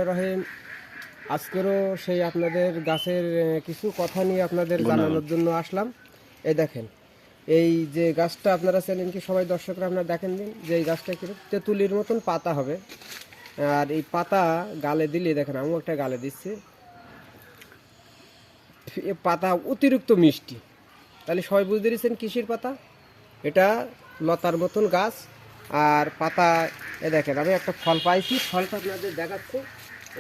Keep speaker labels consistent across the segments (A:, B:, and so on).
A: রহিম, আজকেরও সেই আপনাদের গাছের কিছু কথা নিয়ে আপনাদের জানানোর জন্য আসলাম। এই দেখেন, এই যে গাছটা আপনারা চেনেন কি সবাই দর্শকরা আপনারা দেখেন দিন যে এই গাছটা কি তেঁতুলির মতন পাতা হবে। আর এই পাতা গালে দিলে দেখেন, আমিও একটা গালে দিচ্ছি, এই পাতা অতিরিক্ত মিষ্টি। তাহলে সবাই বুঝতে পেরেছেন কিসের পাতা এটা? লতার মতন গাছ আর পাতা। এ দেখেন, আমি একটা ফল পাইছি, ফলটা আপনাদের দেখাচ্ছি।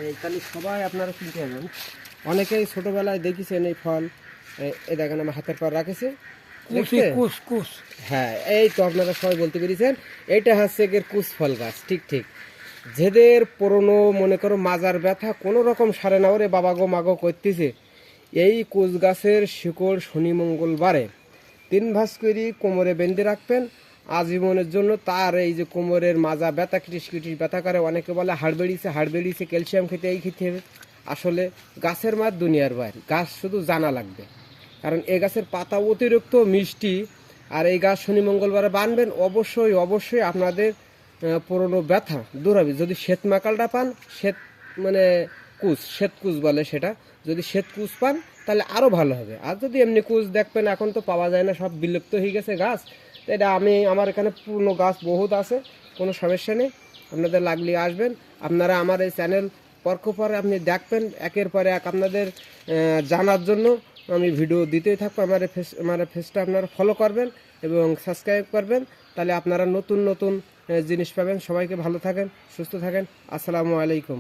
A: এই তাহলে সবাই আপনারা কিনতে যাবেন। অনেকেই ছোটোবেলায় দেখেছেন এই ফল। এই দেখেন আমার হাতের পর রাখেছে, হ্যাঁ এই তো আপনারা সবাই বলতে পেরেছেন এইটা হচ্ছে এর কুশ ফল গাছ। ঠিক ঠিক, যেদের পুরনো মনে করো মাজার ব্যথা কোনো রকম সারে না, ওরে বাবা গো মাগো করতেছে, এই কুশ গাছের শিকড় শনি মঙ্গলবারে 3 ভাঁজ করে কোমরে বেঁধে রাখবেন আজীবনের জন্য। তার এই যে কোমরের মাজা ব্যথা, কিটিস কিটিস ব্যথা করে, অনেকে বলে হাড় বেরিয়েছে, ক্যালসিয়াম খেতে, এই খেতে হবে। আসলে গাছের মার দুনিয়ার বাইরে, গাছ শুধু জানা লাগবে। কারণ এই গাছের পাতা অতিরিক্ত মিষ্টি। আর এই গাছ শনি মঙ্গলবারে বানবেন, অবশ্যই অবশ্যই আপনাদের পুরনো ব্যথা দূর হবে। যদি শ্বেত মাকালটা পান, শ্বেত মানে শ্বেত কুশ বলে সেটা, যদি শ্বেত কুশ পান তাহলে আরও ভালো হবে। আর যদি এমনি কুশ দেখবেন, এখন তো পাওয়া যায় না, সব বিলুপ্ত হয়ে গেছে গাছ। তো এটা আমার এখানে পুরনো গাছ বহুত আছে, কোনো সমস্যা নেই। আপনাদের লাগলে আসবেন। আপনারা আমার এই চ্যানেল পরে আপনি দেখবেন, একের পরে এক আপনাদের জানার জন্য আমি ভিডিও দিতেই থাকবো। আমার ফেসটা আপনারা ফলো করবেন এবং সাবস্ক্রাইব করবেন, তাহলে আপনারা নতুন নতুন জিনিস পাবেন। সবাইকে ভালো থাকেন, সুস্থ থাকেন। আসসালামু আলাইকুম।